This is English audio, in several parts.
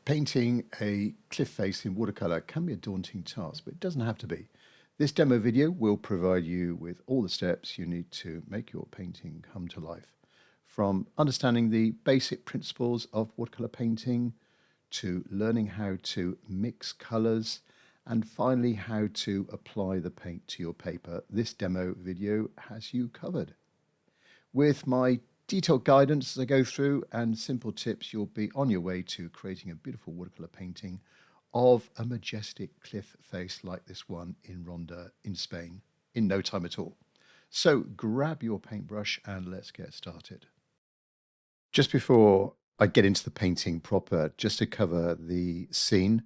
Painting a cliff face in watercolor can be a daunting task, but it doesn't have to be. This demo video will provide you with all the steps you need to make your painting come to life. From understanding the basic principles of watercolor painting, to learning how to mix colors, and finally how to apply the paint to your paper, this demo video has you covered. With my detailed guidance as I go through and simple tips, you'll be on your way to creating a beautiful watercolor painting of a majestic cliff face like this one in Ronda in Spain in no time at all. So grab your paintbrush and let's get started. Just before I get into the painting proper, just to cover the scene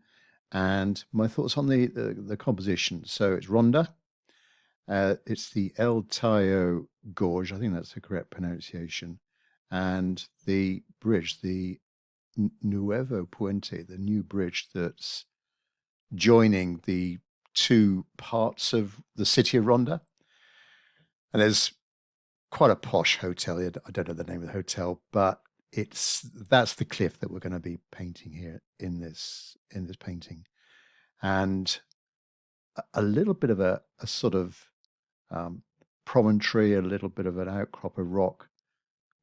and my thoughts on the composition. So it's Ronda. It's the El Tajo Gorge, I think that's the correct pronunciation, and the bridge, the Nuevo Puente, the new bridge that's joining the two parts of the city of Ronda. And there's quite a posh hotel. I don't know the name of the hotel, but that's the cliff that we're going to be painting here in this painting, and a little bit of a sort of promontory, a little bit of an outcrop of rock,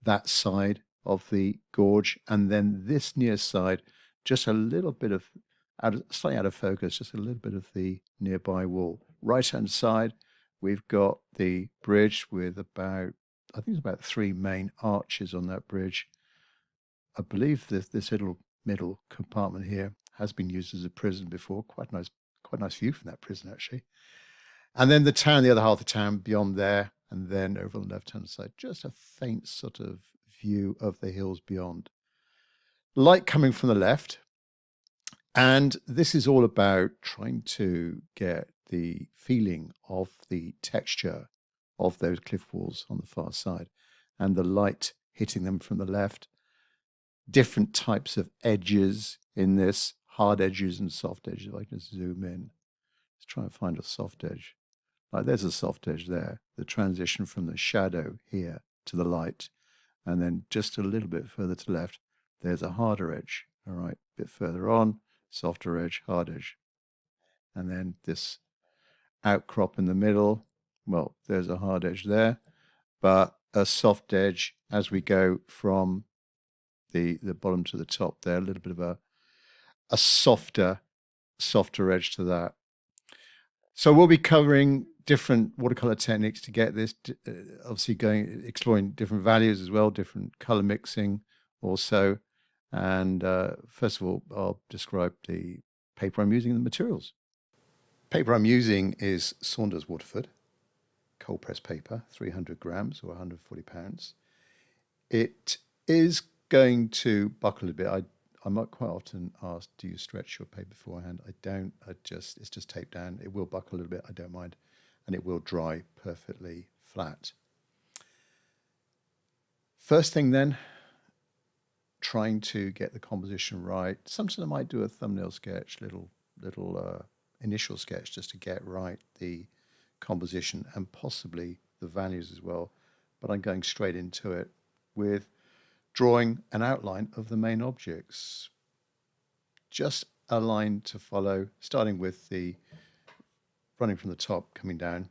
that side of the gorge, and then this near side, just a little bit of, slightly out of focus, just a little bit of the nearby wall. Right-hand side, we've got the bridge with I think it's about 3 main arches on that bridge. I believe this little middle compartment here has been used as a prison before. Quite nice view from that prison, actually. And then the town, the other half of the town beyond there, and then over on the left-hand side, just a faint sort of view of the hills beyond. Light coming from the left. And this is all about trying to get the feeling of the texture of those cliff walls on the far side and the light hitting them from the left. Different types of edges in this, hard edges and soft edges. If I can zoom in, let's try and find a soft edge. Like there's a soft edge there, the transition from the shadow here to the light. And then just a little bit further to the left, there's a harder edge. All right, a bit further on, softer edge, hard edge. And then this outcrop in the middle, well, there's a hard edge there, but a soft edge as we go from the bottom to the top there, a little bit of a softer edge to that. So we'll be covering different watercolor techniques to get this, obviously exploring different values as well, different color mixing also. And first of all, I'll describe the paper I'm using and the materials. Paper I'm using is Saunders Waterford, cold press paper, 300 grams or 140 pounds. It is going to buckle a bit. I might quite often ask, do you stretch your paper beforehand? I don't. It's just taped down. It will buckle a little bit. I don't mind. And it will dry perfectly flat. First thing then, trying to get the composition right. Sometimes I might do a thumbnail sketch, little initial sketch just to get right the composition and possibly the values as well. But I'm going straight into it with drawing an outline of the main objects. Just a line to follow, starting with the running from the top, coming down.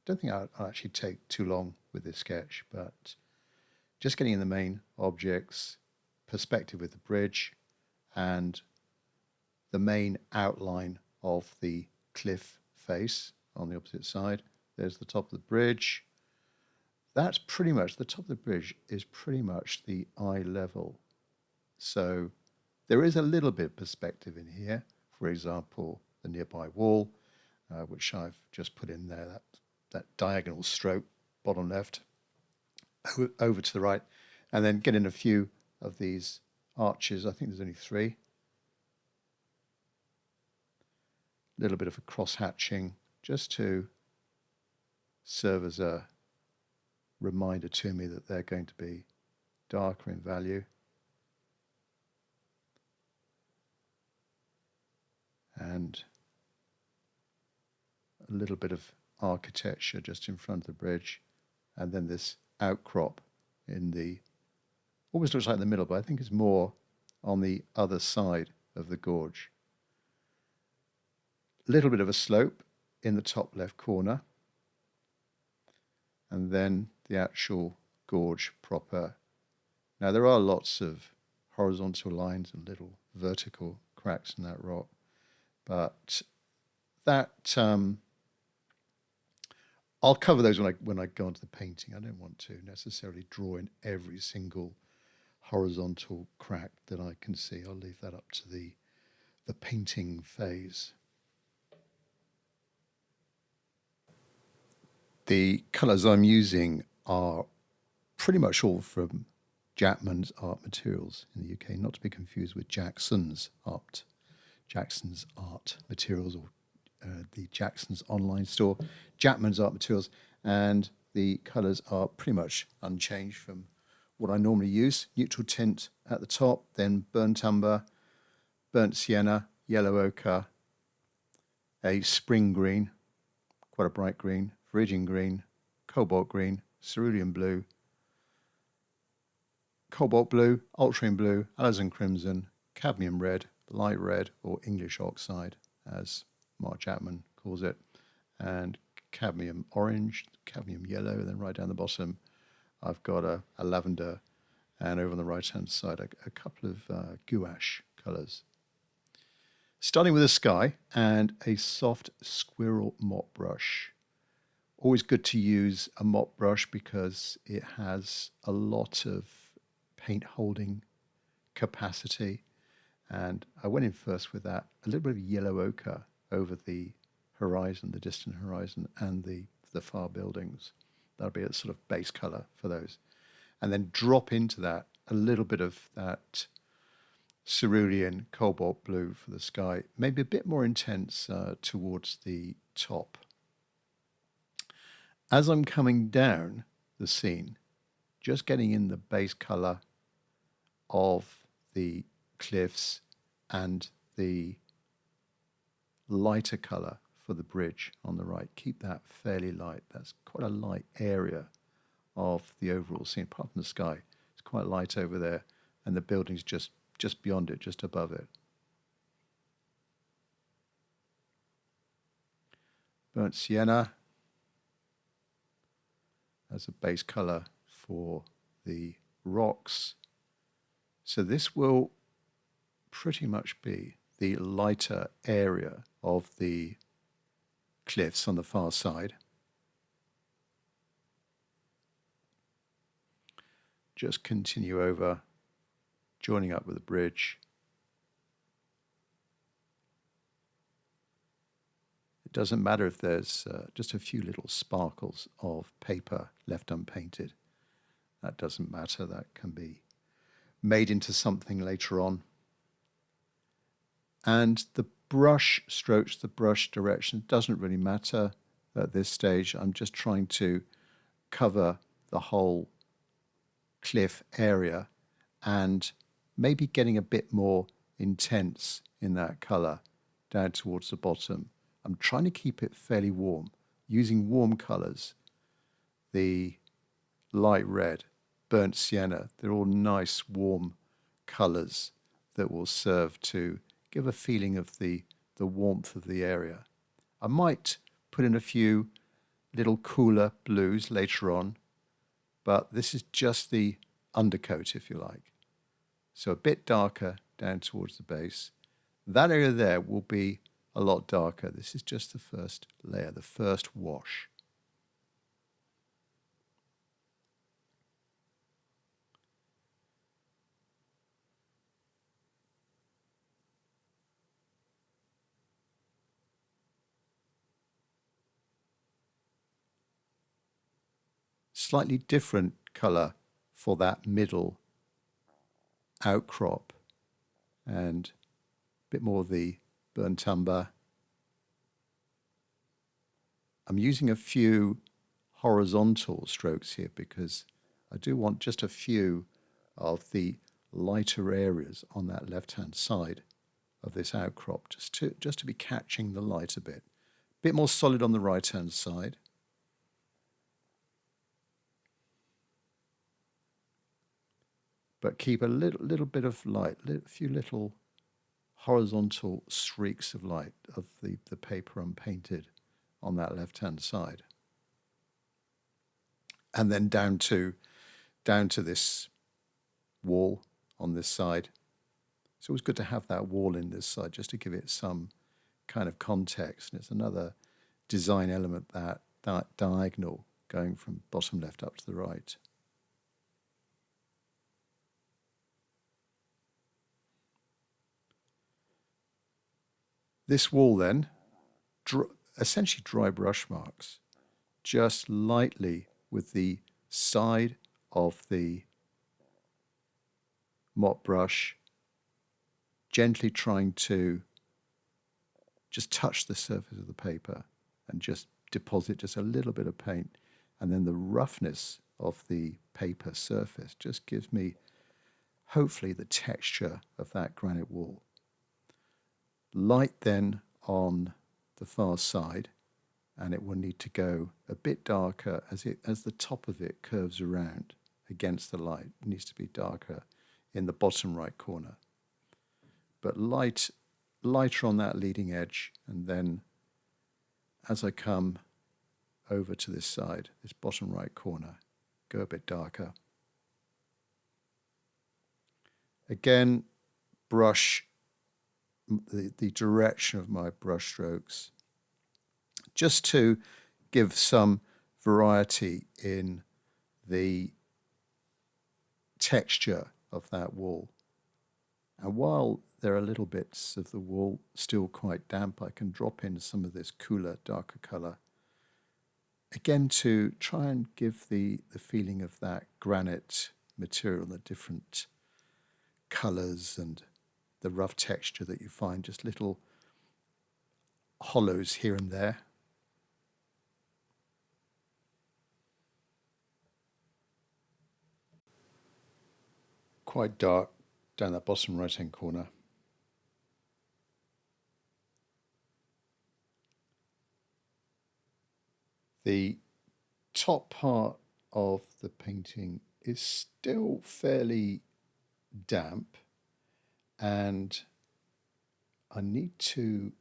Don't think I'll actually take too long with this sketch, but just getting in the main objects, perspective with the bridge, and the main outline of the cliff face on the opposite side. There's the top of the bridge. That's pretty much, the top of the bridge is pretty much the eye level. So there is a little bit of perspective in here. For example, the nearby wall, which I've just put in there, that diagonal stroke, bottom left, over to the right, and then get in a few of these arches. I think there's only 3. A little bit of a cross hatching just to serve as a reminder to me that they're going to be darker in value. And a little bit of architecture just in front of the bridge, and then this outcrop in the, almost looks like in the middle, but I think it's more on the other side of the gorge. A little bit of a slope in the top left corner, and then the actual gorge proper. Now there are lots of horizontal lines and little vertical cracks in that rock, but that I'll cover those when I go into the painting. I don't want to necessarily draw in every single horizontal crack that I can see. I'll leave that up to the painting phase. The colours I'm using are pretty much all from Jackman's Art Materials in the UK, not to be confused with Jackson's Art Materials, or the Jackson's online store, Jackman's Art Materials, and the colours are pretty much unchanged from what I normally use. Neutral tint at the top, then burnt umber, burnt sienna, yellow ochre, a spring green, quite a bright green, viridian green, cobalt green, cerulean blue, cobalt blue, ultramarine blue, alizarin crimson, cadmium red, light red, or English oxide, as Mark Jackman calls it, and cadmium orange, cadmium yellow, and then right down the bottom I've got a lavender, and over on the right hand side a couple of gouache colours. Starting with the sky and a soft squirrel mop brush. Always good to use a mop brush because it has a lot of paint holding capacity, and I went in first with that, a little bit of yellow ochre over the horizon, the distant horizon, and the far buildings. That'll be a sort of base colour for those, and then drop into that a little bit of that cerulean cobalt blue for the sky, maybe a bit more intense towards the top. As I'm coming down the scene, just getting in the base colour of the cliffs and the lighter colour for the bridge on the right. Keep that fairly light. That's quite a light area of the overall scene. Apart from the sky, it's quite light over there, and the building's just beyond it, just above it. Burnt sienna as a base colour for the rocks. So this will pretty much be the lighter area of the cliffs on the far side. Just continue over, joining up with the bridge. It doesn't matter if there's just a few little sparkles of paper left unpainted. That doesn't matter. That can be made into something later on. And the brush strokes, the brush direction doesn't really matter at this stage. I'm just trying to cover the whole cliff area and maybe getting a bit more intense in that colour down towards the bottom. I'm trying to keep it fairly warm, using warm colours. The light red, burnt sienna, they're all nice warm colours that will serve to give a feeling of the warmth of the area. I might put in a few little cooler blues later on, but this is just the undercoat, if you like. So a bit darker down towards the base. That area there will be a lot darker. This is just the first layer, the first wash. Slightly different colour for that middle outcrop, and a bit more of the burnt umber. I'm using a few horizontal strokes here because I do want just a few of the lighter areas on that left-hand side of this outcrop, just to be catching the light a bit more solid on the right-hand side. but keep a little bit of light, a few little horizontal streaks of light of the paper unpainted on that left-hand side. And then down to this wall on this side. It's always good to have that wall in this side just to give it some kind of context. And it's another design element, that diagonal going from bottom left up to the right. This wall then, essentially dry brush marks, just lightly with the side of the mop brush, gently trying to just touch the surface of the paper and just deposit just a little bit of paint. And then the roughness of the paper surface just gives me, hopefully, the texture of that granite wall. Light then on the far side, and it will need to go a bit darker as the top of it curves around against the light. It needs to be darker in the bottom right corner. But lighter on that leading edge, and then as I come over to this side, this bottom right corner, go a bit darker. Again, brush the direction of my brush strokes just to give some variety in the texture of that wall. And while there are little bits of the wall still quite damp, I can drop in some of this cooler, darker colour, again to try and give the feeling of that granite material, the different colours and the rough texture that you find, just little hollows here and there. Quite dark down that bottom right hand corner. The top part of the painting is still fairly damp, and I need to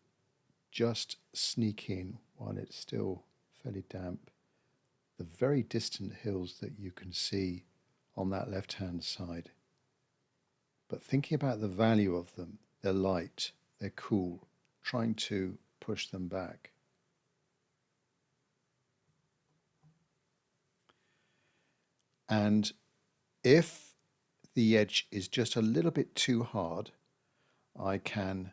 just sneak in while it's still fairly damp the very distant hills that you can see on that left hand side. But thinking about the value of them, they're light, they're cool, trying to push them back. And if the edge is just a little bit too hard, I can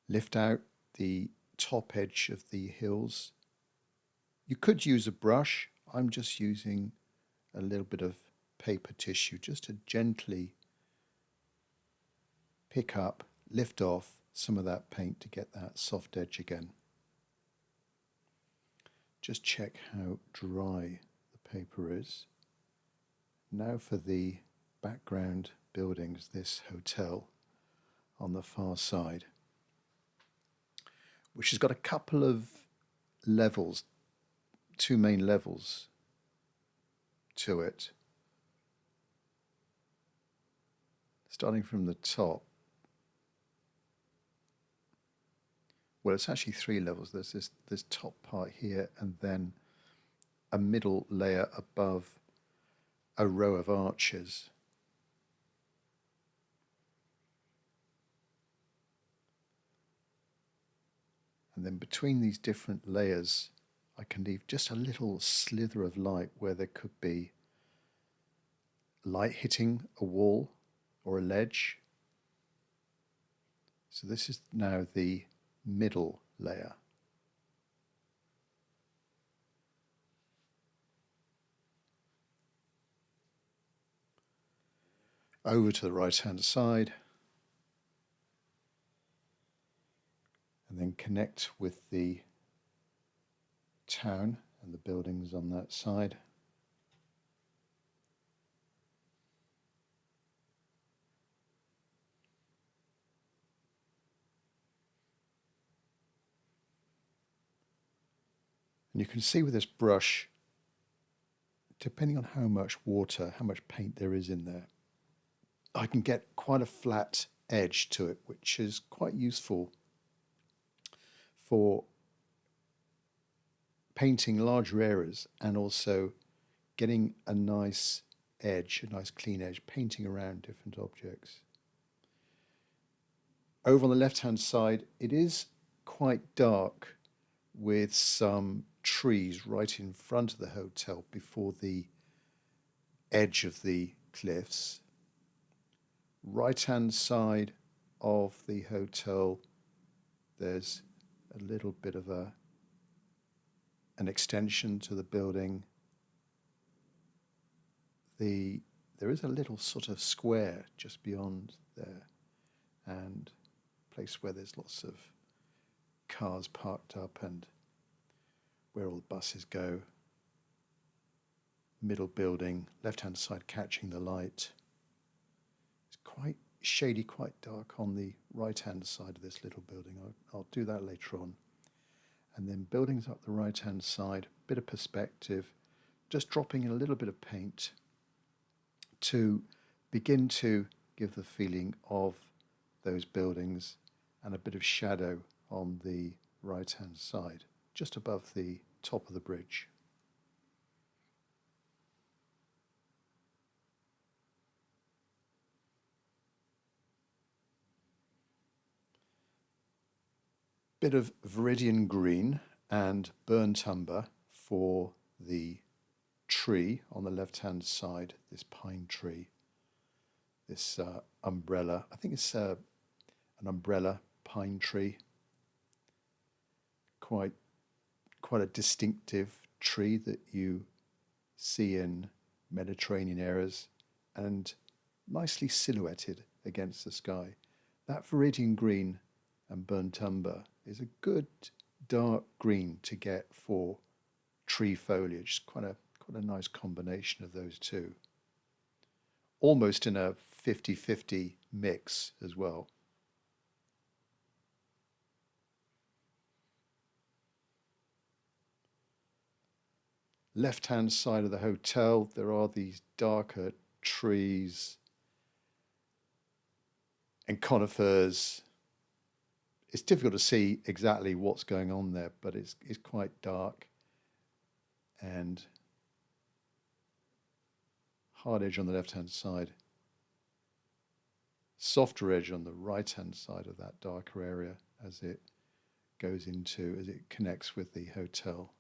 lift out the top edge of the hills. You could use a brush. I'm just using a little bit of paper tissue just to gently pick up, lift off some of that paint to get that soft edge again. Just check how dry the paper is. Now for the background buildings, this hotel on the far side, which has got a couple of levels, two main levels to it. Starting from the top, well, it's actually three levels. There's this top part here, and then a middle layer above a row of arches. And then between these different layers, I can leave just a little slither of light where there could be light hitting a wall or a ledge. So this is now the middle layer. Over to the right-hand side, and then connect with the town and the buildings on that side. And you can see with this brush, depending on how much water, how much paint there is in there, I can get quite a flat edge to it, which is quite useful for painting larger areas and also getting a nice edge, a nice clean edge, painting around different objects. Over on the left-hand side, it is quite dark with some trees right in front of the hotel before the edge of the cliffs. Right-hand side of the hotel, there's a little bit of an extension to the building. There is a little sort of square just beyond there, and a place where there's lots of cars parked up and where all the buses go. Middle building, left-hand side catching the light. It's quite shady, quite dark on the right-hand side of this little building. I'll do that later on. And then buildings up the right-hand side, bit of perspective, just dropping in a little bit of paint to begin to give the feeling of those buildings and a bit of shadow on the right-hand side, just above the top of the bridge. Bit of viridian green and burnt umber for the tree on the left-hand side, this pine tree, this umbrella. I think it's an umbrella pine tree. Quite a distinctive tree that you see in Mediterranean areas and nicely silhouetted against the sky. That viridian green and burnt umber is a good dark green to get for tree foliage. Quite a nice combination of those two. Almost in a 50-50 mix as well. Left-hand side of the hotel, there are these darker trees and conifers. It's difficult to see exactly what's going on there, but it's quite dark and hard edge on the left-hand side, softer edge on the right-hand side of that darker area as it connects with the hotel.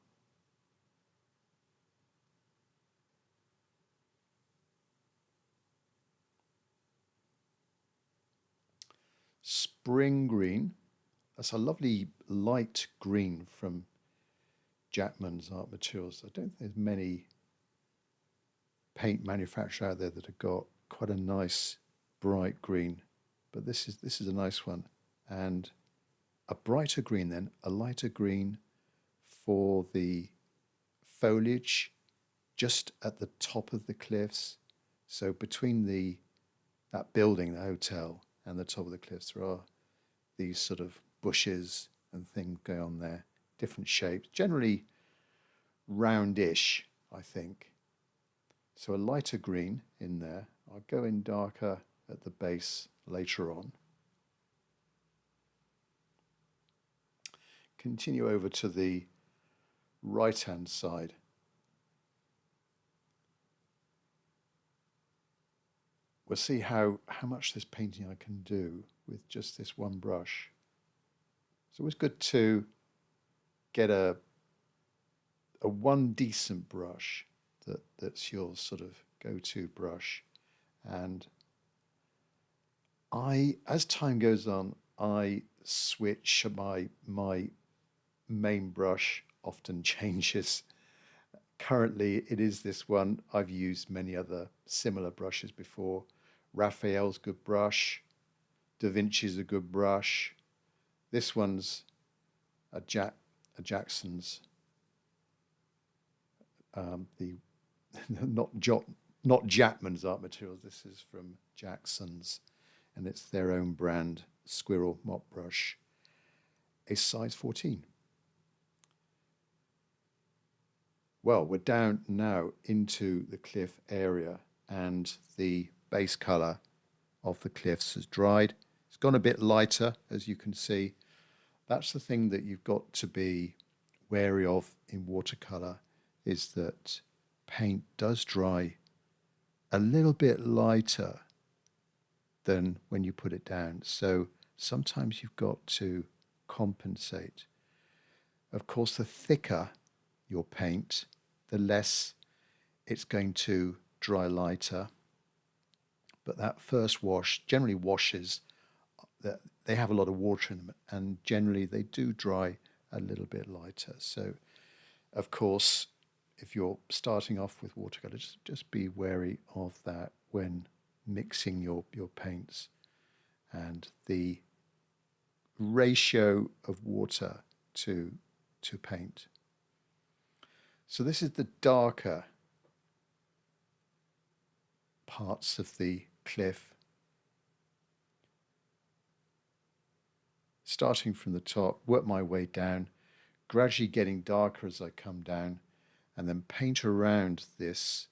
Spring green, that's a lovely light green from Jackman's Art Materials. I don't think there's many paint manufacturers out there that have got quite a nice bright green, but this is a nice one. And a brighter green then, a lighter green for the foliage just at the top of the cliffs. So between that building, the hotel, and the top of the cliffs, there are these sort of bushes and things going on there, different shapes, generally roundish, I think. So a lighter green in there. I'll go in darker at the base later on. Continue over to the right-hand side. We'll see how much this painting I can do with just this one brush. It's always good to get a one decent brush that's your sort of go-to brush. And as time goes on, I switch. My main brush often changes. Currently, it is this one. I've used many other similar brushes before. Raphael's good brush. Da Vinci's a good brush. This one's a Jackson's. Not Jackman's Art Materials. This is from Jackson's, and it's their own brand squirrel mop brush, a size 14. Well, we're down now into the cliff area, and the base colour of the cliffs has dried. It's gone a bit lighter, as you can see. That's the thing that you've got to be wary of in watercolor, is that paint does dry a little bit lighter than when you put it down. So sometimes you've got to compensate. Of course, the thicker your paint, the less it's going to dry lighter. But that first wash generally washes, that they have a lot of water in them, and generally they do dry a little bit lighter. So of course, if you're starting off with watercolor, just be wary of that when mixing your paints, and the ratio of water to paint. So this is the darker parts of the cliff. Starting from the top, work my way down, gradually getting darker as I come down, and then paint around this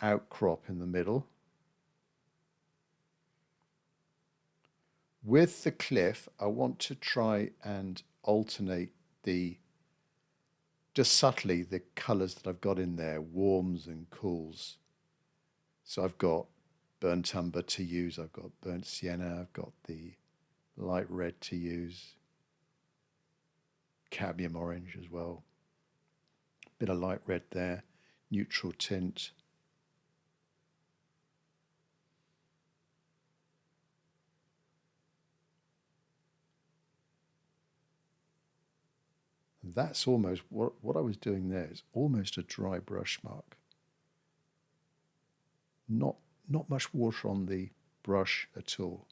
outcrop in the middle. With the cliff, I want to try and alternate just subtly, the colours that I've got in there, warms and cools. So I've got burnt umber to use, I've got burnt sienna, I've got the light red to use, cadmium orange as well, bit of light red there, neutral tint. And that's almost what I was doing there is almost a dry brush mark. Not much water on the brush at all.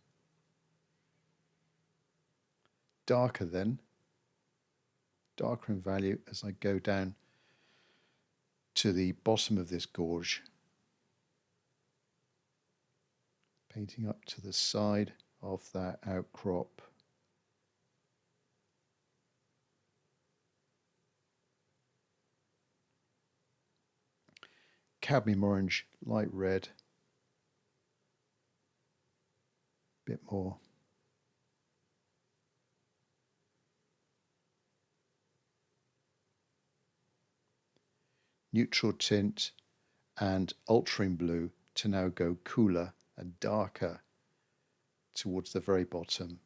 Darker then, darker in value as I go down to the bottom of this gorge, painting up to the side of that outcrop. Cadmium orange, light red, bit more. Neutral tint and ultramarine blue to now go cooler and darker towards the very bottom.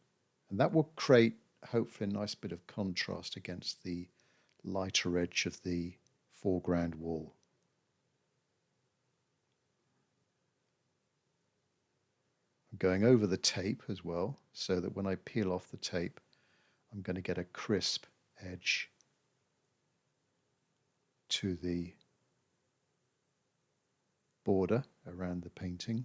And that will create hopefully a nice bit of contrast against the lighter edge of the foreground wall. I'm going over the tape as well, so that when I peel off the tape, I'm going to get a crisp edge to the border around the painting.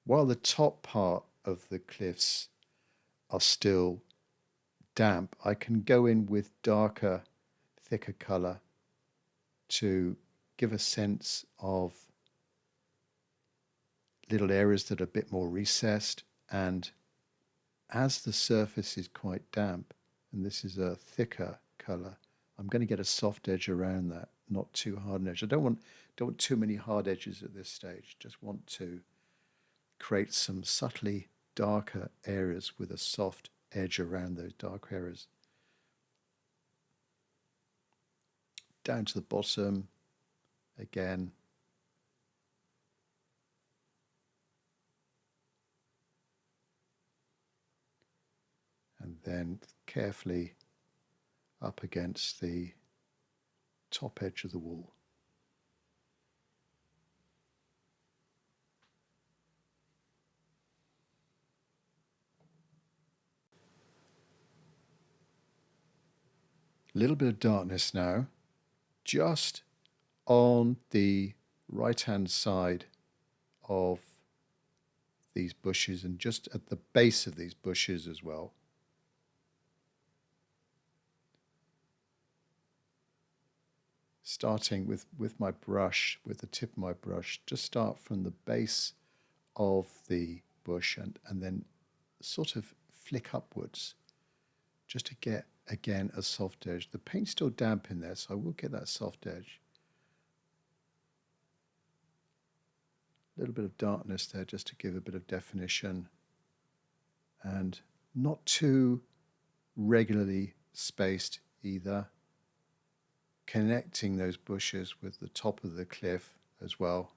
While the top part of the cliffs are still damp, I can go in with darker, thicker colour to give a sense of little areas that are a bit more recessed. And as the surface is quite damp, and this is a thicker colour, I'm going to get a soft edge around that, not too hard an edge. I don't want too many hard edges at this stage. Just want to create some subtly darker areas with a soft edge around those dark areas. Down to the bottom again. And then carefully up against the top edge of the wall. A little bit of darkness now, just on the right-hand side of these bushes and just at the base of these bushes as well. Starting with my brush, with the tip of my brush, just start from the base of the bush and then sort of flick upwards just to get, again, a soft edge. The paint's still damp in there, so I will get that soft edge. A little bit of darkness there just to give a bit of definition, and not too regularly spaced either, connecting those bushes with the top of the cliff as well.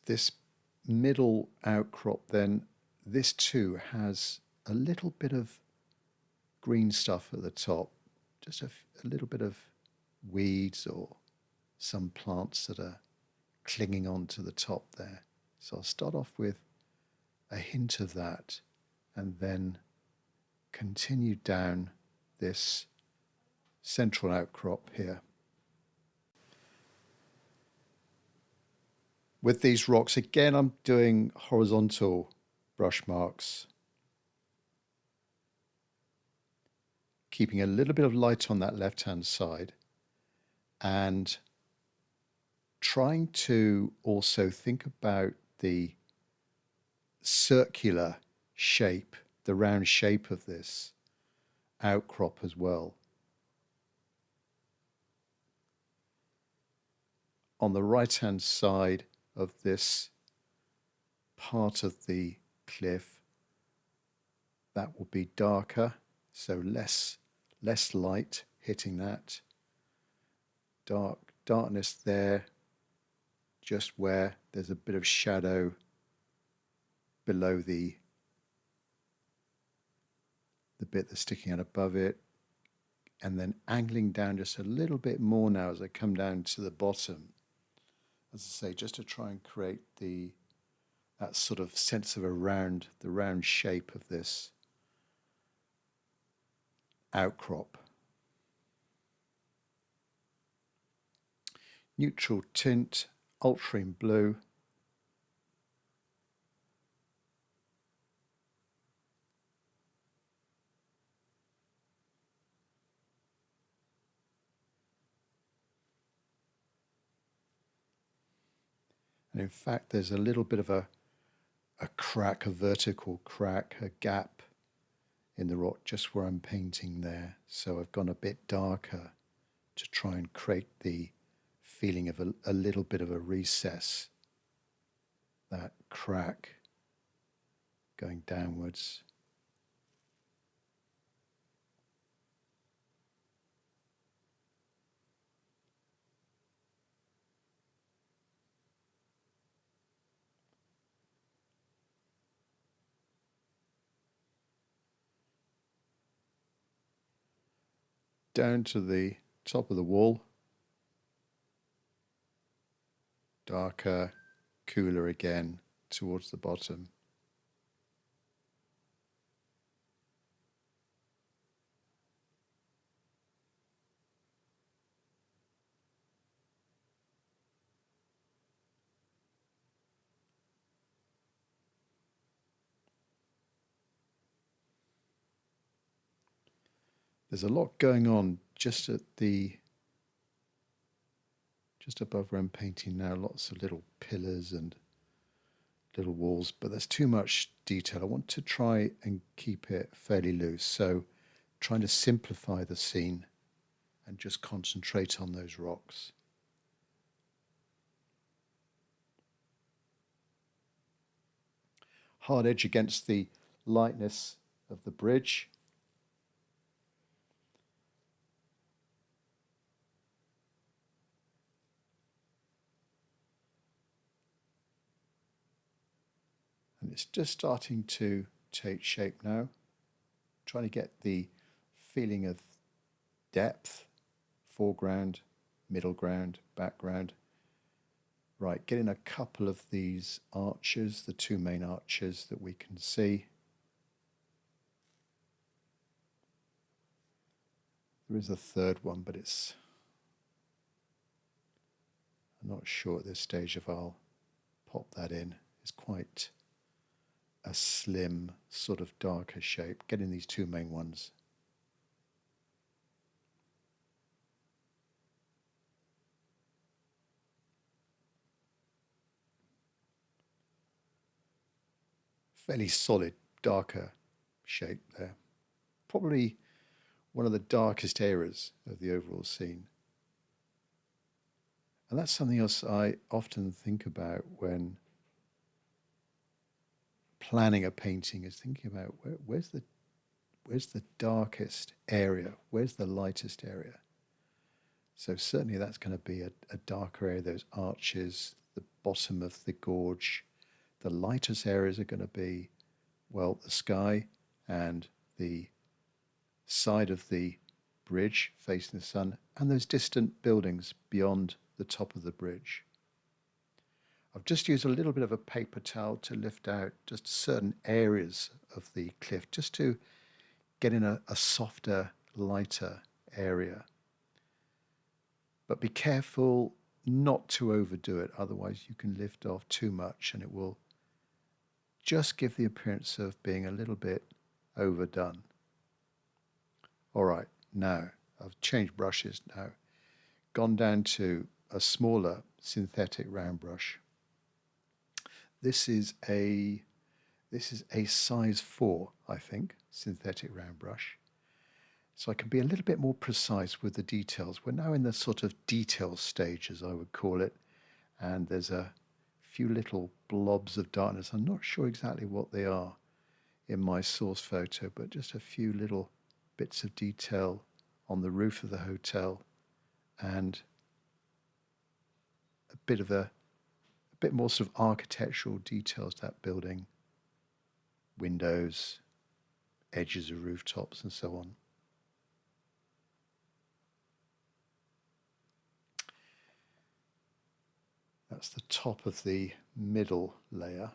This middle outcrop then, this too has a little bit of green stuff at the top, just a little bit of weeds or some plants that are clinging on to the top there. So I'll start off with a hint of that and then continue down this central outcrop here. With these rocks, again, I'm doing horizontal brush marks, keeping a little bit of light on that left-hand side and trying to also think about the circular shape, the round shape of this outcrop as well. On the right-hand side of this part of the cliff, that will be darker, so less light hitting that. Darkness there, just where there's a bit of shadow below the bit that's sticking out above it, and then angling down just a little bit more now as I come down to the bottom. As I say, just to try and create that sort of sense of the round shape of this outcrop. Neutral tint, ultramarine blue. And in fact, there's a little bit of a crack, a vertical crack, a gap in the rock just where I'm painting there. So I've gone a bit darker to try and create the feeling of a little bit of a recess, that crack going downwards. Down to the top of the wall, darker, cooler again towards the bottom. There's a lot going on just above where I'm painting now, lots of little pillars and little walls, but there's too much detail. I want to try and keep it fairly loose, so trying to simplify the scene and just concentrate on those rocks. Hard edge against the lightness of the bridge. And it's just starting to take shape now. Trying to get the feeling of depth, foreground, middle ground, background. Right, getting a couple of these arches, the two main arches that we can see. There is a third one, but I'm not sure at this stage if I'll pop that in. It's quite a slim sort of darker shape, getting these two main ones. Fairly solid, darker shape there. Probably one of the darkest areas of the overall scene. And that's something else I often think about when planning a painting, is thinking about where's the darkest area, where's the lightest area. So certainly that's going to be a darker area, those arches, the bottom of the gorge. The lightest areas are going to be, well, the sky and the side of the bridge facing the sun, and those distant buildings beyond the top of the bridge. I've just used a little bit of a paper towel to lift out just certain areas of the cliff, just to get in a softer, lighter area. But be careful not to overdo it, otherwise you can lift off too much and it will just give the appearance of being a little bit overdone. All right, now I've changed brushes now, gone down to a smaller synthetic round brush. This is a size 4, I think, synthetic round brush. So I can be a little bit more precise with the details. We're now in the sort of detail stage, as I would call it, and there's a few little blobs of darkness. I'm not sure exactly what they are in my source photo, but just a few little bits of detail on the roof of the hotel, and a bit more sort of architectural details to that building, windows, edges of rooftops, and so on. That's the top of the middle layer.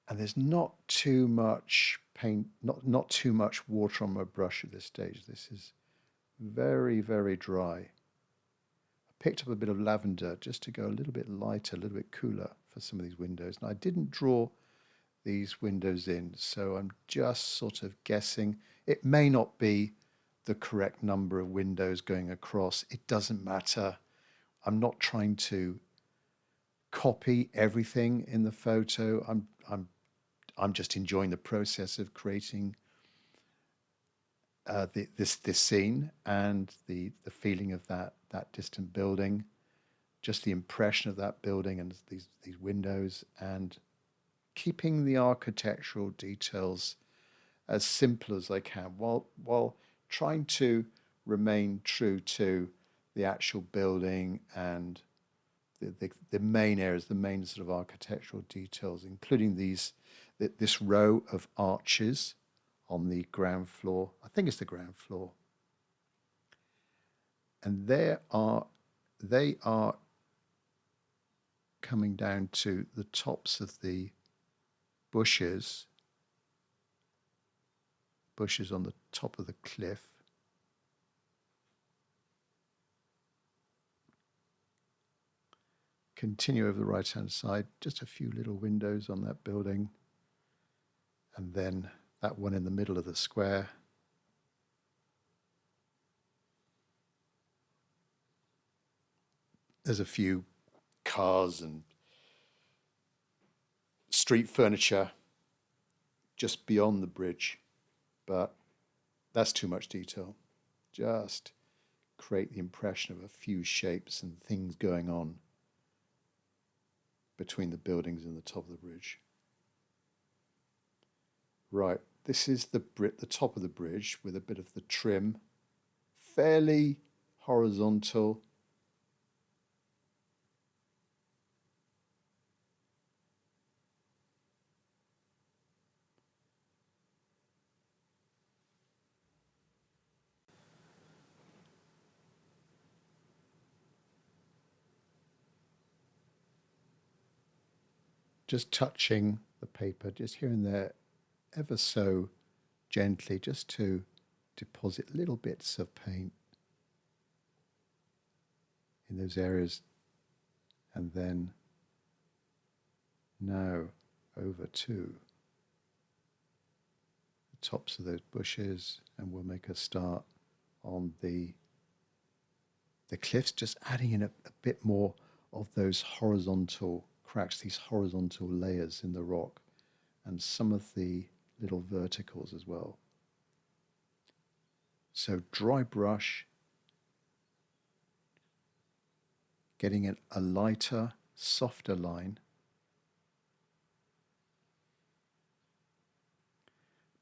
And there's not too much paint, not too much water on my brush at this stage. This is very, very dry. I picked up a bit of lavender just to go a little bit lighter, a little bit cooler for some of these windows. And I didn't draw these windows in, so I'm just sort of guessing. It may not be the correct number of windows going across. It doesn't matter. I'm not trying to copy everything in the photo. I'm just enjoying the process of creating this scene and the feeling of that distant building, just the impression of that building and these windows, and keeping the architectural details as simple as I can, while trying to remain true to the actual building and the main areas, the main sort of architectural details, including this row of arches on the ground floor. I think it's the ground floor. And they are coming down to the tops of the bushes on the top of the cliff. Continue over the right-hand side, just a few little windows on that building. And then that one in the middle of the square. There's a few cars and street furniture just beyond the bridge, but that's too much detail. Just create the impression of a few shapes and things going on between the buildings and the top of the bridge. Right, this is the top of the bridge with a bit of the trim, fairly horizontal. Just touching the paper, just here and there, ever so gently, just to deposit little bits of paint in those areas. And then now over to the tops of those bushes, and we'll make a start on the cliffs, just adding in a bit more of those horizontal cracks, these horizontal layers in the rock, and some of the little verticals as well. So dry brush, getting a lighter, softer line.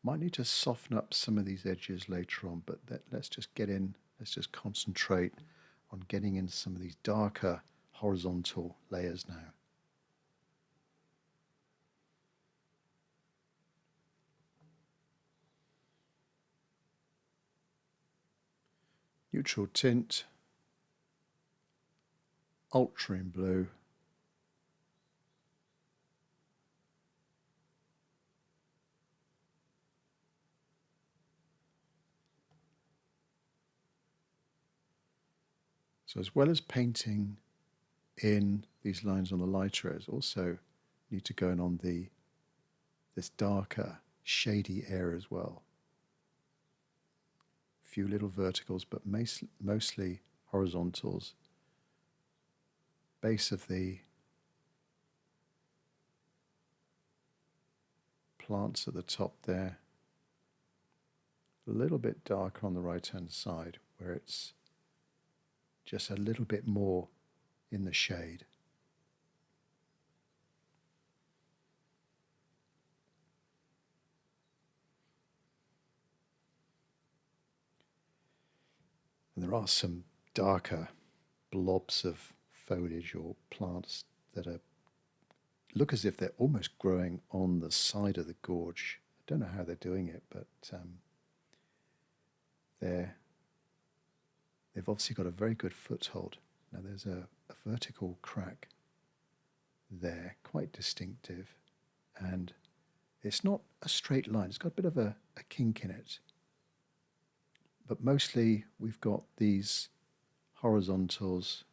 Might need to soften up some of these edges later on, but let's just concentrate on getting in some of these darker horizontal layers now. Neutral tint, ultra in blue, so as well as painting in these lines on the lighter areas, also need to go in on this darker shady area as well. A few little verticals, but mostly horizontals. Base of the plants at the top there. A little bit darker on the right hand side where it's just a little bit more in the shade. And there are some darker blobs of foliage or plants that look as if they're almost growing on the side of the gorge. I don't know how they're doing it, but they've obviously got a very good foothold. Now there's a vertical crack there, quite distinctive, and it's not a straight line. It's got a bit of a kink in it. But mostly we've got these horizontals.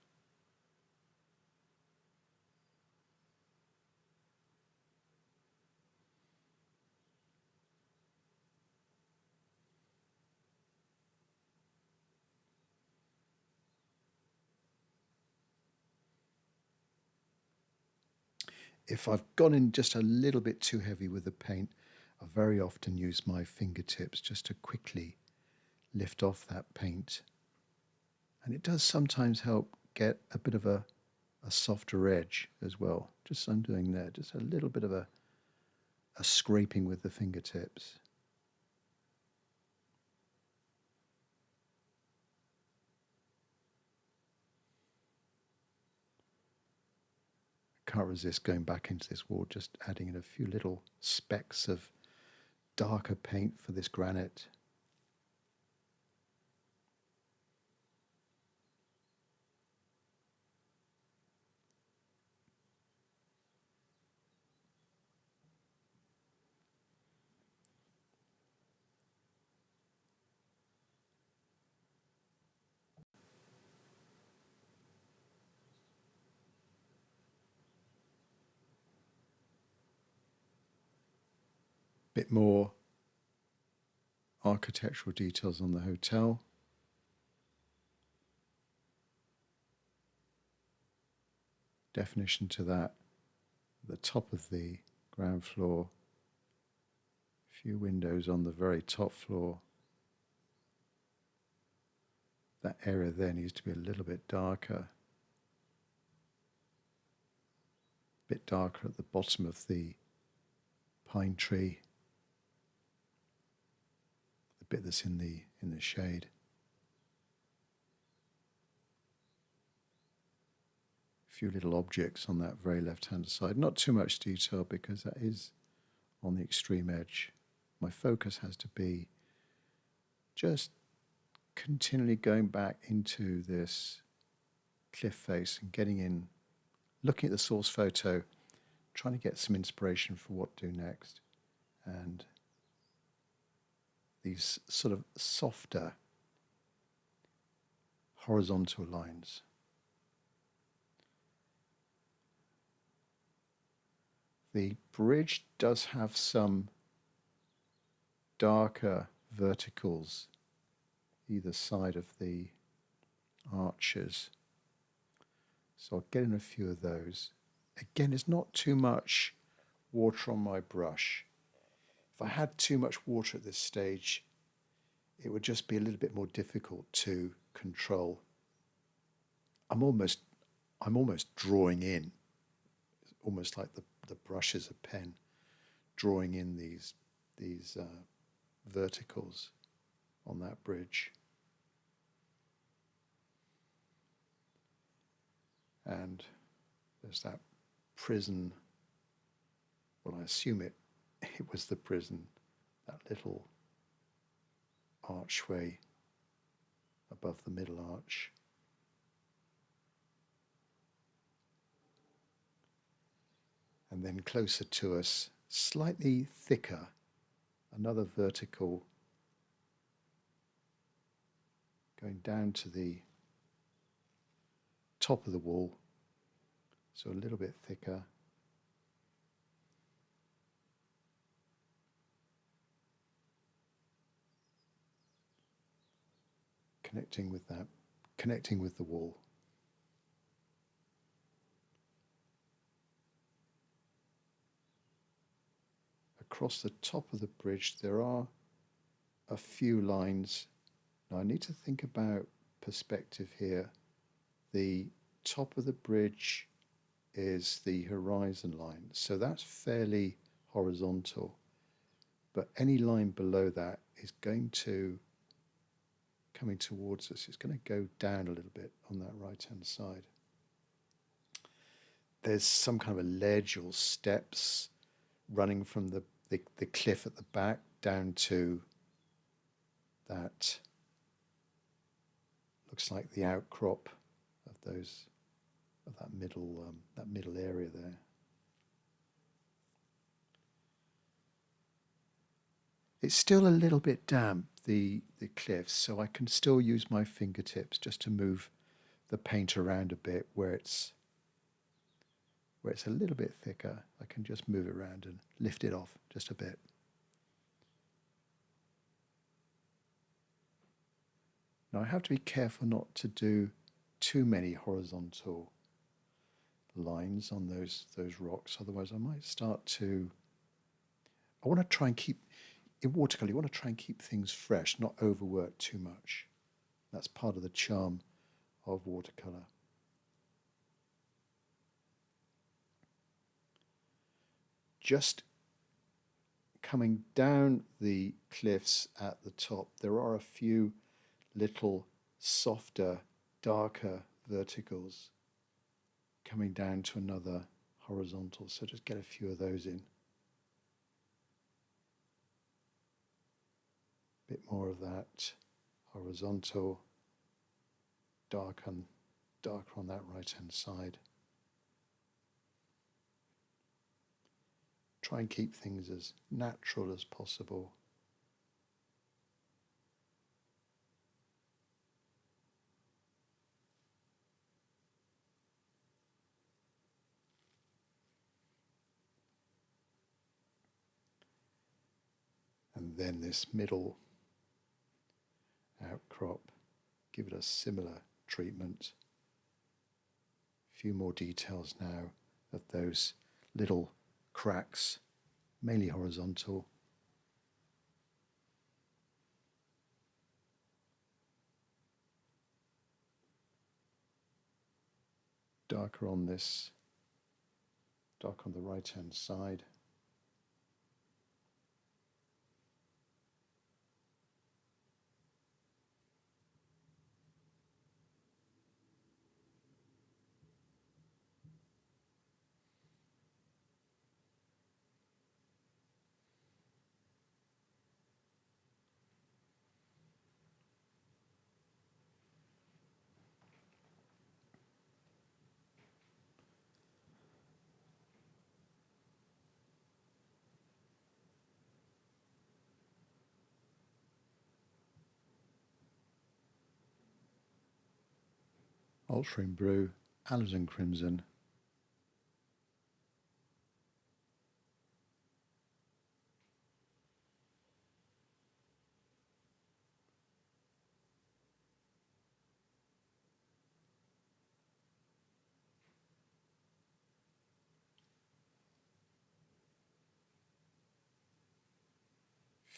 If I've gone in just a little bit too heavy with the paint, I very often use my fingertips just to quickly lift off that paint. And it does sometimes help get a bit of a softer edge as well. Just undoing there, just a little bit of a scraping with the fingertips. Can't resist going back into this wall, just adding in a few little specks of darker paint for this granite. Bit more architectural details on the hotel. Definition to that, the top of the ground floor, a few windows on the very top floor. That area there needs to be a little bit darker. A bit darker at the bottom of the pine tree. The bit that's in the shade. A few little objects on that very left-hand side. Not too much detail because that is on the extreme edge. My focus has to be just continually going back into this cliff face and getting in, looking at the source photo, trying to get some inspiration for what to do next. And these sort of softer horizontal lines. The bridge does have some darker verticals either side of the arches. So I'll get in a few of those. Again, it's not too much water on my brush. If I had too much water at this stage, it would just be a little bit more difficult to control. I'm almost drawing in, almost like the brush is a pen, drawing in these verticals on that bridge. And there's that prison. Well, I assume it was the prison, that little archway above the middle arch. And then closer to us, slightly thicker, another vertical going down to the top of the wall, so a little bit thicker. Connecting with the wall. Across the top of the bridge there are a few lines. Now I need to think about perspective here. The top of the bridge is the horizon line, so that's fairly horizontal, but any line below that is going to, coming towards us, it's going to go down a little bit on that right hand side. There's some kind of a ledge or steps running from the cliff at the back down to that, looks like the outcrop of those, of that middle area there. It's still a little bit damp, the cliffs, so I can still use my fingertips just to move the paint around a bit where it's a little bit thicker. I can just move it around and lift it off just a bit. Now I have to be careful not to do too many horizontal lines on those rocks, otherwise I might start to, I want to try and keep, in watercolour you want to try and keep things fresh, not overwork too much. That's part of the charm of watercolour. Just coming down the cliffs at the top, there are a few little softer, darker verticals coming down to another horizontal, so just get a few of those in. A bit more of that horizontal, darker on that right hand side. Try and keep things as natural as possible. And then this middle outcrop, give it a similar treatment. A few more details now of those little cracks, mainly horizontal. Darker on this, dark on the right hand side. Ultramarine Blue, Alizarin Crimson,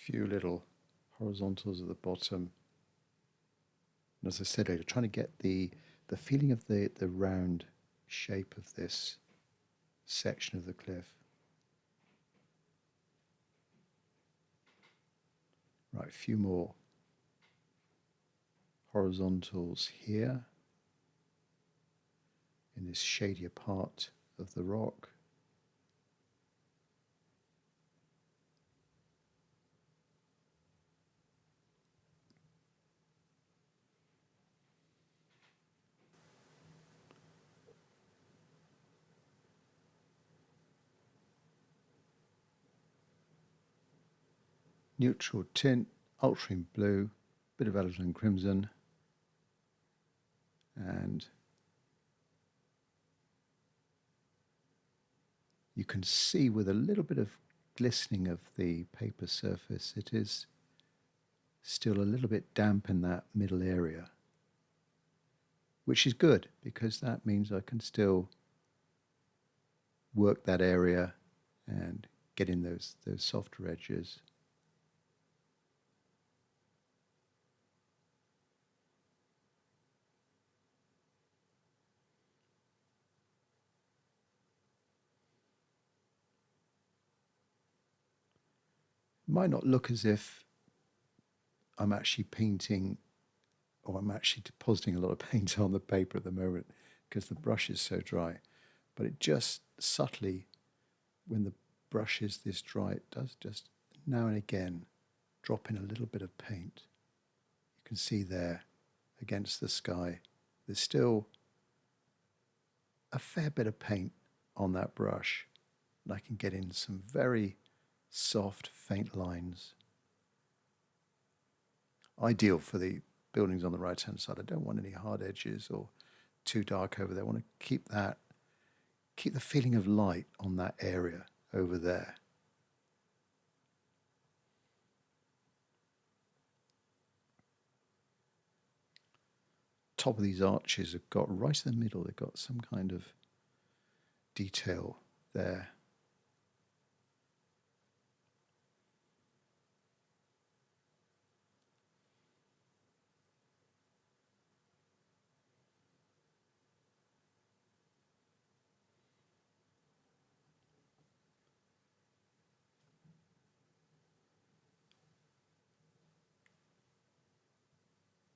few little horizontals at the bottom. And as I said earlier, trying to get the feeling of the round shape of this section of the cliff. Right, a few more horizontals here in this shadier part of the rock. Neutral tint, ultramarine blue, bit of alizarin crimson, and you can see with a little bit of glistening of the paper surface, it is still a little bit damp in that middle area, which is good because that means I can still work that area and get in those softer edges. It might not look as if I'm actually painting or I'm actually depositing a lot of paint on the paper at the moment because the brush is so dry, but it just subtly, when the brush is this dry, it does just now and again drop in a little bit of paint. You can see there against the sky, there's still a fair bit of paint on that brush, and I can get in some very soft, faint lines. Ideal for the buildings on the right hand side. I don't want any hard edges or too dark over there. I want to keep the feeling of light on that area over there. Top of these arches have got right in the middle, they've got some kind of detail there.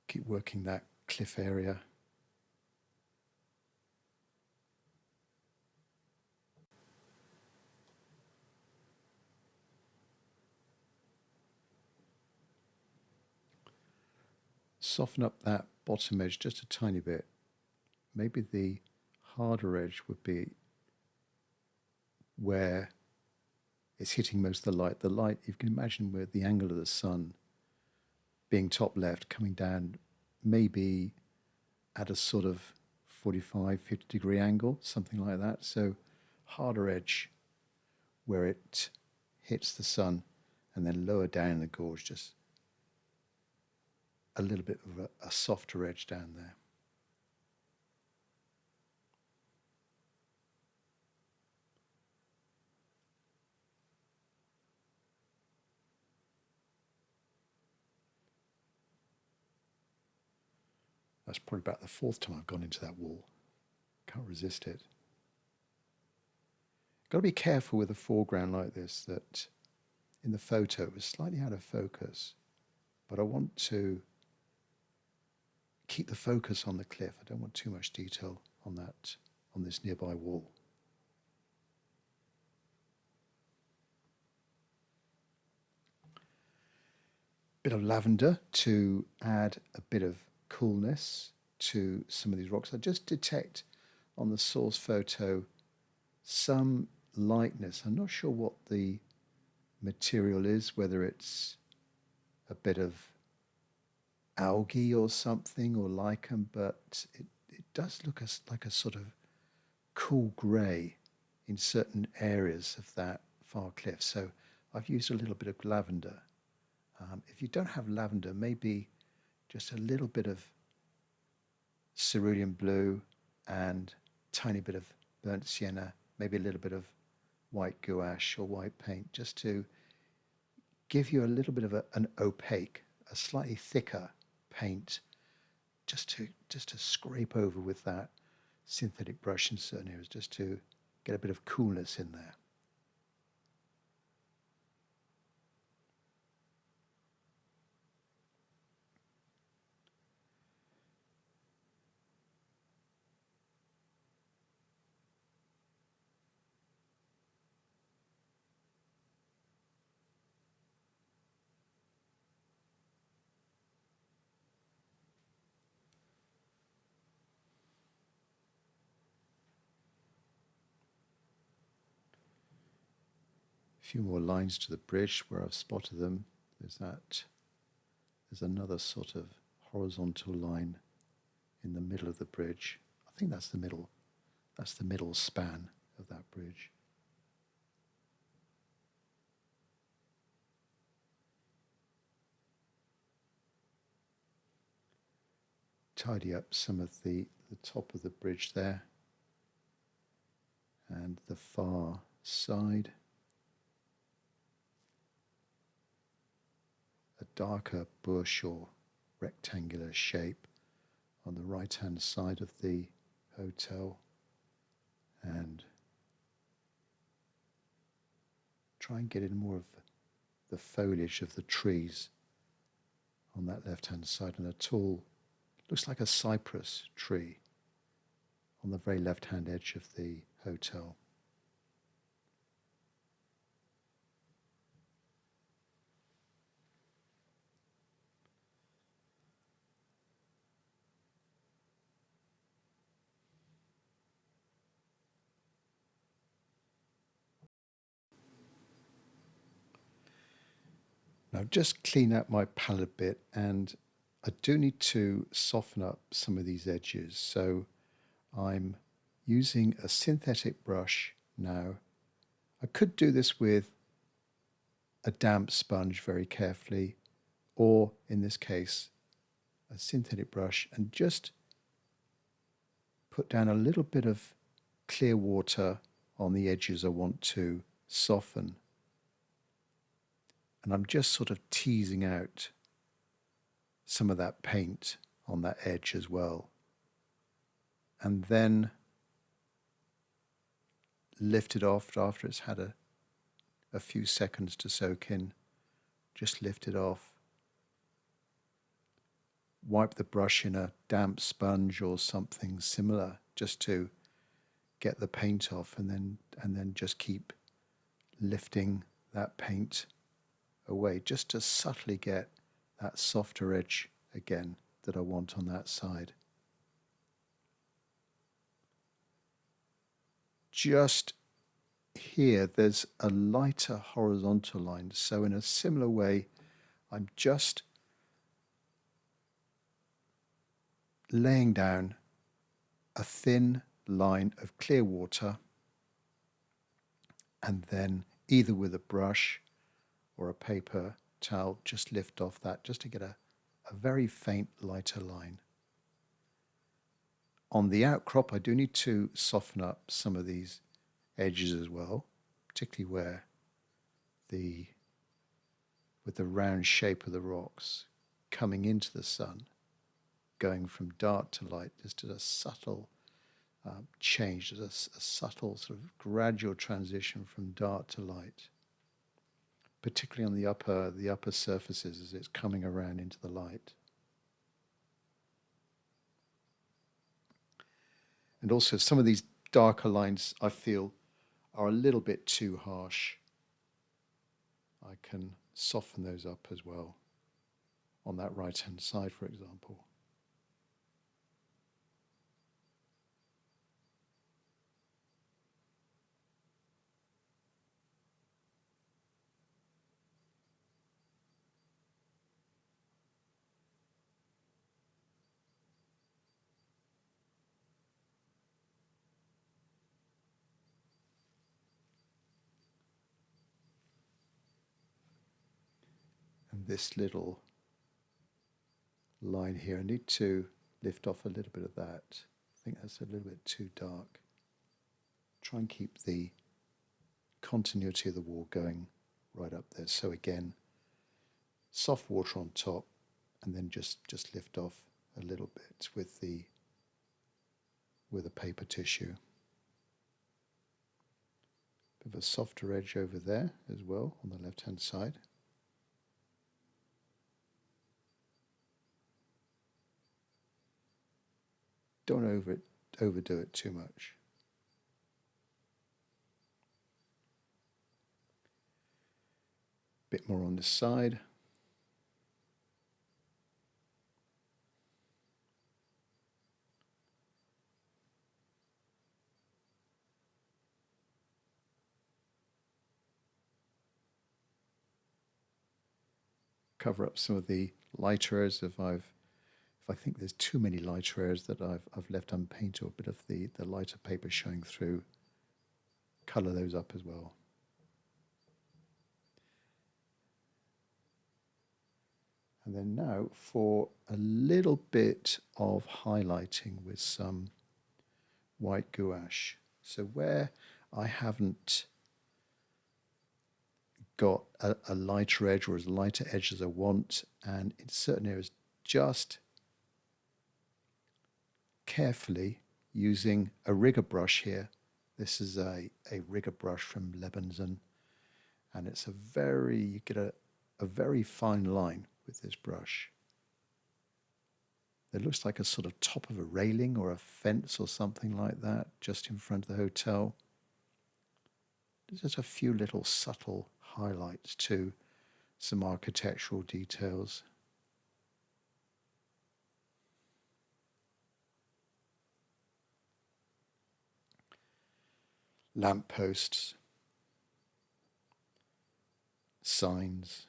Keep working that cliff area. Soften up that bottom edge just a tiny bit. Maybe the harder edge would be where it's hitting most of the light. The light, you can imagine with the angle of the sun being top left, coming down maybe at a sort of 45, 50 degree angle, something like that. So harder edge where it hits the sun, and then lower down in the gorge, just a little bit of a softer edge down there. That's probably about the fourth time I've gone into that wall. Can't resist it. Got to be careful with a foreground like this that in the photo it was slightly out of focus, but I want to keep the focus on the cliff. I don't want too much detail on that, on this nearby wall. Bit of lavender to add a bit of coolness to some of these rocks. I just detect on the source photo some lightness. I'm not sure what the material is, whether it's a bit of algae or something or lichen, but it does look like a sort of cool grey in certain areas of that far cliff. So I've used a little bit of lavender. If you don't have lavender, maybe just a little bit of cerulean blue and tiny bit of burnt sienna, maybe a little bit of white gouache or white paint, just to give you a little bit of an opaque, a slightly thicker paint, just to scrape over with that synthetic brush in certain areas, just to get a bit of coolness in there. A few more lines to the bridge where I've spotted them. There's another sort of horizontal line in the middle of the bridge. I think that's the middle span of that bridge. Tidy up some of the top of the bridge there and the far side. A darker bush or rectangular shape on the right hand side of the hotel, and try and get in more of the foliage of the trees on that left hand side, and a tall, looks like a cypress tree on the very left hand edge of the hotel. Now just clean out my palette a bit, and I do need to soften up some of these edges. So I'm using a synthetic brush now. I could do this with a damp sponge very carefully, or in this case, a synthetic brush, and just put down a little bit of clear water on the edges I want to soften. And I'm just sort of teasing out some of that paint on that edge as well. And then lift it off after it's had a few seconds to soak in. Just lift it off. Wipe the brush in a damp sponge or something similar just to get the paint off, and then just keep lifting that paint away just to subtly get that softer edge again that I want on that side. Just here there's a lighter horizontal line, so in a similar way I'm just laying down a thin line of clear water, and then either with a brush or a paper towel just lift off that just to get a very faint lighter line. On the outcrop I do need to soften up some of these edges as well, particularly where with the round shape of the rocks coming into the sun, going from dark to light. There's just a subtle change, there's a subtle sort of gradual transition from dark to light, particularly on the upper surfaces as it's coming around into the light. And also some of these darker lines I feel are a little bit too harsh. I can soften those up as well on that right hand side, for example. And this little line here, I need to lift off a little bit of that. I think that's a little bit too dark. Try and keep the continuity of the wall going right up there. So again, soft water on top, and then just lift off a little bit with a paper tissue. Bit of a softer edge over there as well on the left hand side. Don't overdo it too much. Bit more on this side. Cover up some of the lighter areas if I think there's too many lighter areas that I've left unpainted, or a bit of the lighter paper showing through. Colour those up as well. And then now for a little bit of highlighting with some white gouache. So where I haven't got a lighter edge or as lighter edge as I want, and in certain areas just carefully using a rigger brush here. This is a rigger brush from Lebanson, and it's you get a very fine line with this brush. It looks like a sort of top of a railing or a fence or something like that, just in front of the hotel. There's just a few little subtle highlights to some architectural details. Lampposts, signs.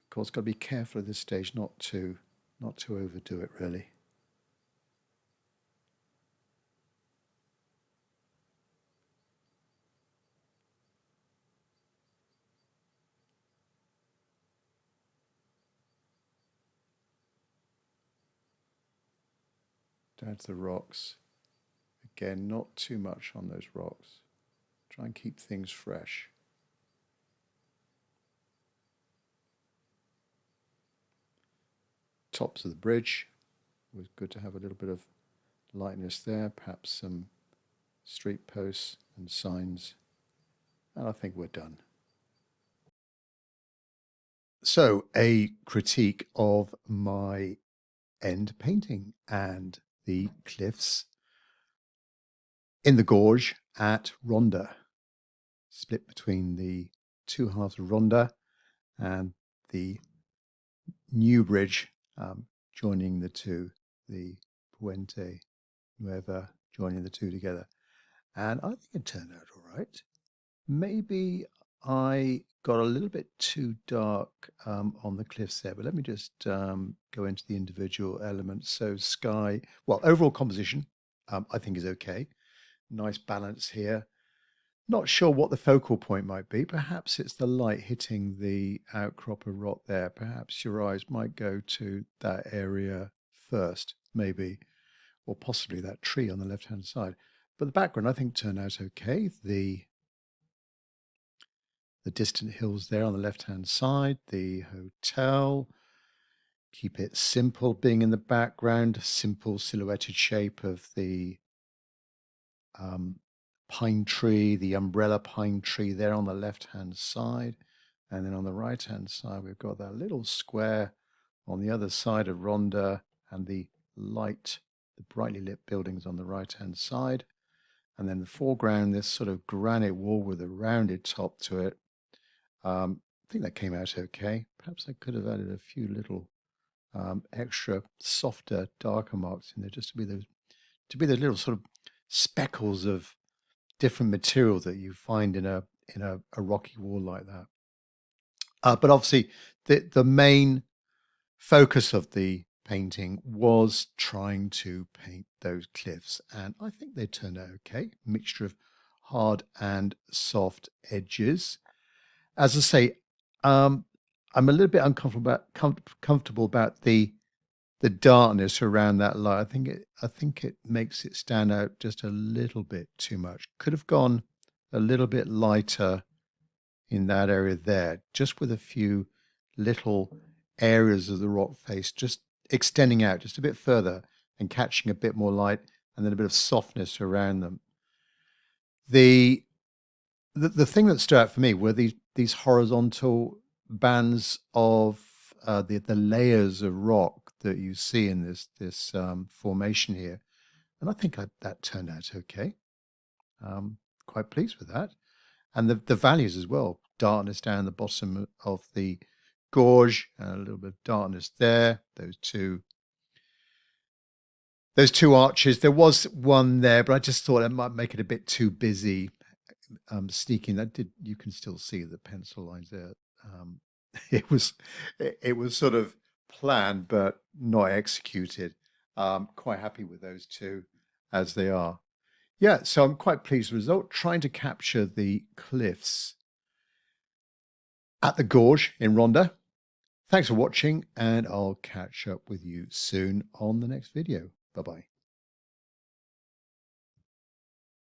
Of course, got to be careful at this stage not to overdo it really. Down to the rocks. Again, not too much on those rocks. Try and keep things fresh. Tops of the bridge. It was good to have a little bit of lightness there, perhaps some street posts and signs. And I think we're done. So, a critique of my end painting and the cliffs in the gorge at Ronda, split between the two halves of Ronda and the new bridge joining the two, the Puente Nueva joining the two together. And I think it turned out all right. Maybe I got a little bit too dark on the cliffs there, but let me just go into the individual elements. So sky, well, overall composition, I think is okay. Nice balance here. Not sure what the focal point might be. Perhaps it's the light hitting the outcrop of rock there. Perhaps your eyes might go to that area first, maybe, or possibly that tree on the left-hand side. But the background, I think, turned out okay. The distant hills there on the left-hand side, the hotel. Keep it simple, being in the background, simple silhouetted shape of the pine tree, the umbrella pine tree there on the left-hand side. And then on the right-hand side, we've got that little square on the other side of Ronda and the brightly lit buildings on the right-hand side. And then the foreground, this sort of granite wall with a rounded top to it. I think that came out okay. Perhaps I could have added a few little extra softer, darker marks in there, just to be the little sort of speckles of different material that you find in a rocky wall like that. But obviously, the main focus of the painting was trying to paint those cliffs, and I think they turned out okay. Mixture of hard and soft edges. As I say, I'm a little bit comfortable about the darkness around that light. I think it makes it stand out just a little bit too much. Could have gone a little bit lighter in that area there, just with a few little areas of the rock face just extending out just a bit further and catching a bit more light, and then a bit of softness around them. The thing that stood out for me were these horizontal bands of the layers of rock that you see in this formation here, and I think that turned out okay. Quite pleased with that, and the values as well. Darkness down the bottom of the gorge, and a little bit of darkness there. Those two arches. There was one there, but I just thought it might make it a bit too busy. Sneaking you can still see the pencil lines there. It was sort of planned but not executed. Quite happy with those two as they are. Yeah, so I'm quite pleased with the result. Trying to capture the cliffs at the gorge in Ronda. Thanks for watching, and I'll catch up with you soon on the next video. Bye-bye.